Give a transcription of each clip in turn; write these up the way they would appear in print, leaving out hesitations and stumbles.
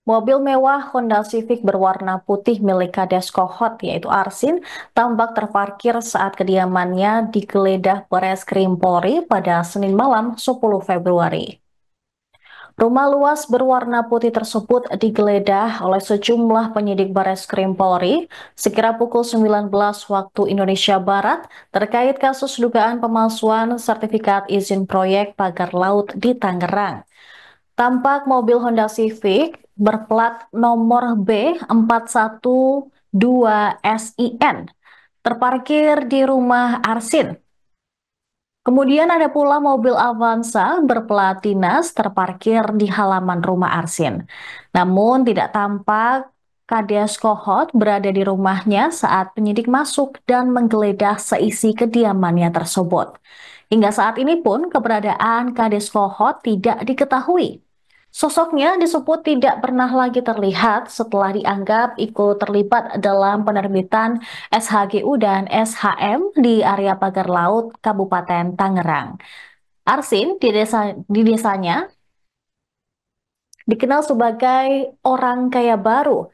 Mobil mewah Honda Civic berwarna putih milik Kades Kohot, yaitu Arsin, tampak terparkir saat kediamannya digeledah Bareskrim Polri pada Senin malam 10 Februari. Rumah luas berwarna putih tersebut digeledah oleh sejumlah penyidik Bareskrim Polri sekira pukul 19 waktu Indonesia Barat terkait kasus dugaan pemalsuan sertifikat izin proyek pagar laut di Tangerang. Tampak mobil Honda Civic berplat nomor B412SIN terparkir di rumah Arsin. Kemudian ada pula mobil Avanza berplat dinas terparkir di halaman rumah Arsin. Namun tidak tampak Kades Kohot berada di rumahnya saat penyidik masuk dan menggeledah seisi kediamannya tersebut. Hingga saat ini pun keberadaan Kades Kohot tidak diketahui. Sosoknya disebut tidak pernah lagi terlihat setelah dianggap ikut terlibat dalam penerbitan SHGU dan SHM di area pagar laut Kabupaten Tangerang. Arsin di desanya dikenal sebagai orang kaya baru.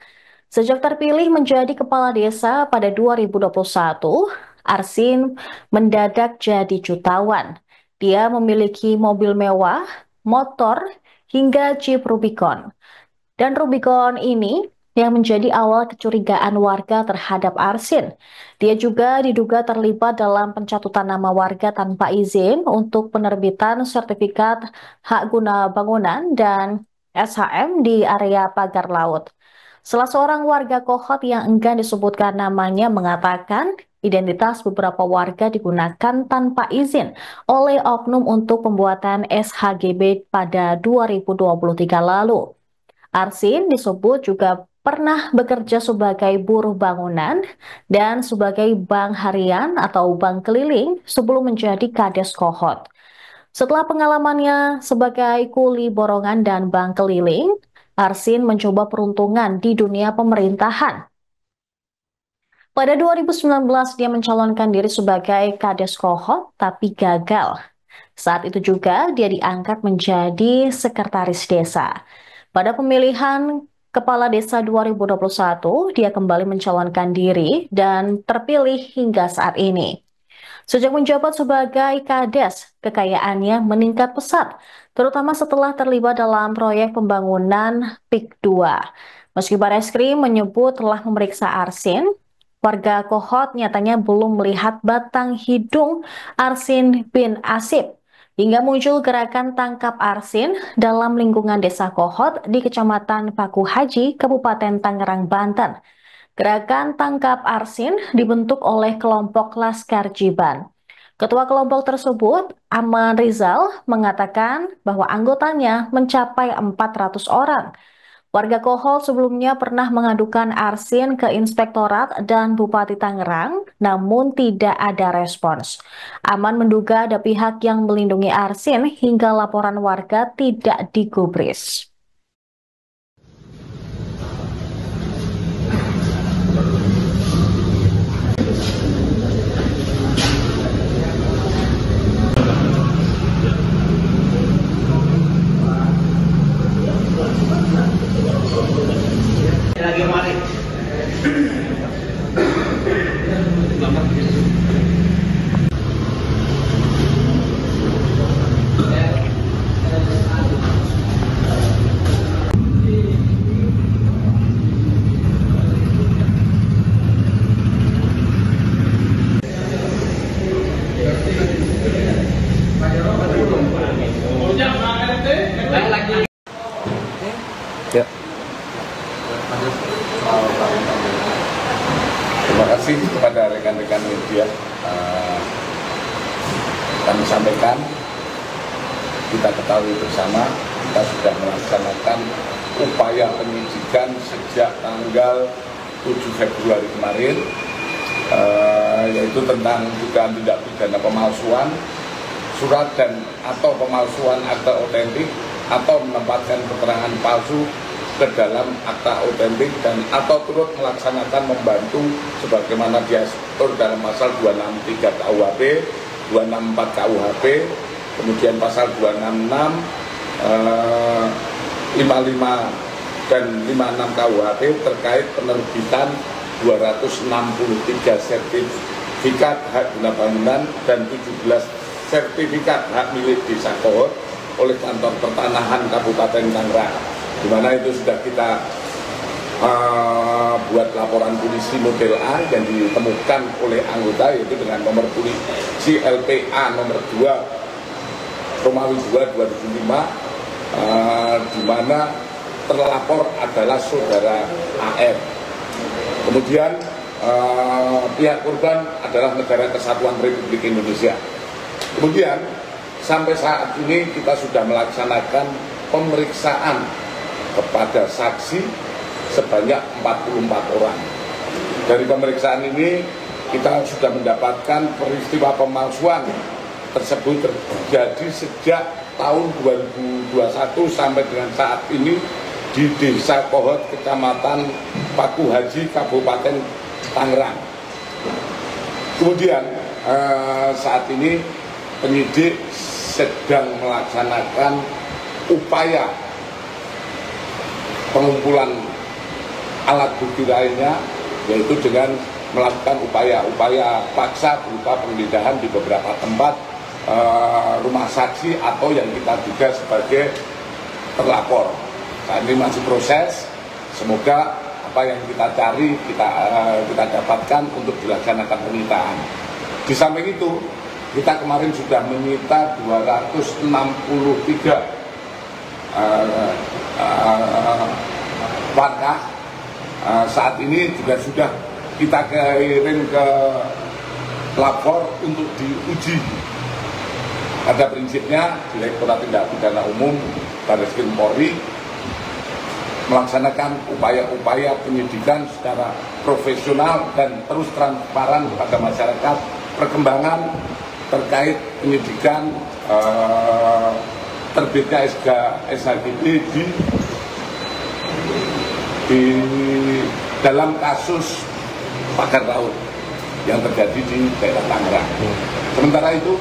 Sejak terpilih menjadi kepala desa pada 2021, Arsin mendadak jadi jutawan. Dia memiliki mobil mewah, motor, hingga Jeep Rubicon. Dan Rubicon ini yang menjadi awal kecurigaan warga terhadap Arsin. Dia juga diduga terlibat dalam pencatutan nama warga tanpa izin untuk penerbitan sertifikat hak guna bangunan dan SHM di area pagar laut. Salah seorang warga Kohot yang enggan disebutkan namanya mengatakan identitas beberapa warga digunakan tanpa izin oleh oknum untuk pembuatan SHGB pada 2023 lalu. Arsin disebut juga pernah bekerja sebagai buruh bangunan dan sebagai bank harian atau bank keliling sebelum menjadi Kades Kohot. Setelah pengalamannya sebagai kuli borongan dan bank keliling, Arsin mencoba peruntungan di dunia pemerintahan. Pada 2019 dia mencalonkan diri sebagai Kades Kohot tapi gagal. Saat itu juga dia diangkat menjadi sekretaris desa. Pada pemilihan Kepala Desa 2021, dia kembali mencalonkan diri dan terpilih hingga saat ini. Sejak menjabat sebagai Kades, kekayaannya meningkat pesat, terutama setelah terlibat dalam proyek pembangunan PIK 2. Meski Bareskrim menyebut telah memeriksa Arsin, warga Kohot nyatanya belum melihat batang hidung Arsin bin Asib. Hingga muncul gerakan tangkap Arsin dalam lingkungan desa Kohot di Kecamatan Paku Haji, Kabupaten Tangerang, Banten. Gerakan tangkap Arsin dibentuk oleh kelompok Laskar Jiban. Ketua kelompok tersebut, Aman Rizal, mengatakan bahwa anggotanya mencapai 400 orang. Warga Kohol sebelumnya pernah mengadukan Arsin ke Inspektorat dan Bupati Tangerang, namun tidak ada respons. Aman menduga ada pihak yang melindungi Arsin hingga laporan warga tidak digubris. Lagi kemarin. Ya. Terima kasih kepada rekan-rekan media. Kami sampaikan, kita ketahui bersama, kita sudah melaksanakan upaya penyidikan sejak tanggal 7 Februari kemarin, yaitu tentang dugaan tindak pidana pemalsuan surat dan atau pemalsuan akta otentik atau menempatkan keterangan palsu ke dalam akta otentik dan atau turut melaksanakan membantu sebagaimana diatur dalam pasal 263 KUHP, 264 KUHP, kemudian pasal 266, 55 dan 56 KUHP terkait penerbitan 263 sertifikat hak guna bangunan dan 17 sertifikat hak milik desa Kohot oleh Kantor Pertanahan Kabupaten Tangerang, di mana itu sudah kita buat laporan polisi model A yang ditemukan oleh anggota, yaitu dengan nomor polisi LPA nomor 2 Romawi 2 2005, di mana terlapor adalah saudara AR. Kemudian pihak korban adalah Negara Kesatuan Republik Indonesia. Kemudian sampai saat ini kita sudah melaksanakan pemeriksaan kepada saksi sebanyak 44 orang. Dari pemeriksaan ini kita sudah mendapatkan peristiwa pemalsuan tersebut terjadi sejak tahun 2021 sampai dengan saat ini di Desa Kohot, Kecamatan Paku Haji, Kabupaten Tangerang. Kemudian saat ini penyidik sedang melaksanakan upaya pengumpulan alat bukti lainnya, yaitu dengan melakukan upaya paksa berupa penggeledahan di beberapa tempat rumah saksi atau yang kita duga sebagai terlapor. Saat ini masih proses, semoga apa yang kita cari kita dapatkan untuk dilaksanakan penyitaan. Di samping itu, kita kemarin sudah menyita 263 warga. Saat ini juga sudah kita kirim ke lapor untuk diuji. Pada prinsipnya Direktorat Tindak Pidana Umum Barreskrim Polri melaksanakan upaya-upaya penyidikan secara profesional dan terus transparan kepada masyarakat perkembangan terkait penyidikan terbitnya SHGB di dalam kasus pagar laut yang terjadi di daerah Tangerang. Sementara itu,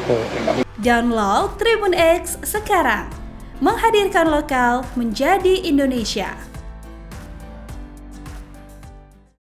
download Tribun X sekarang, menghadirkan lokal menjadi Indonesia.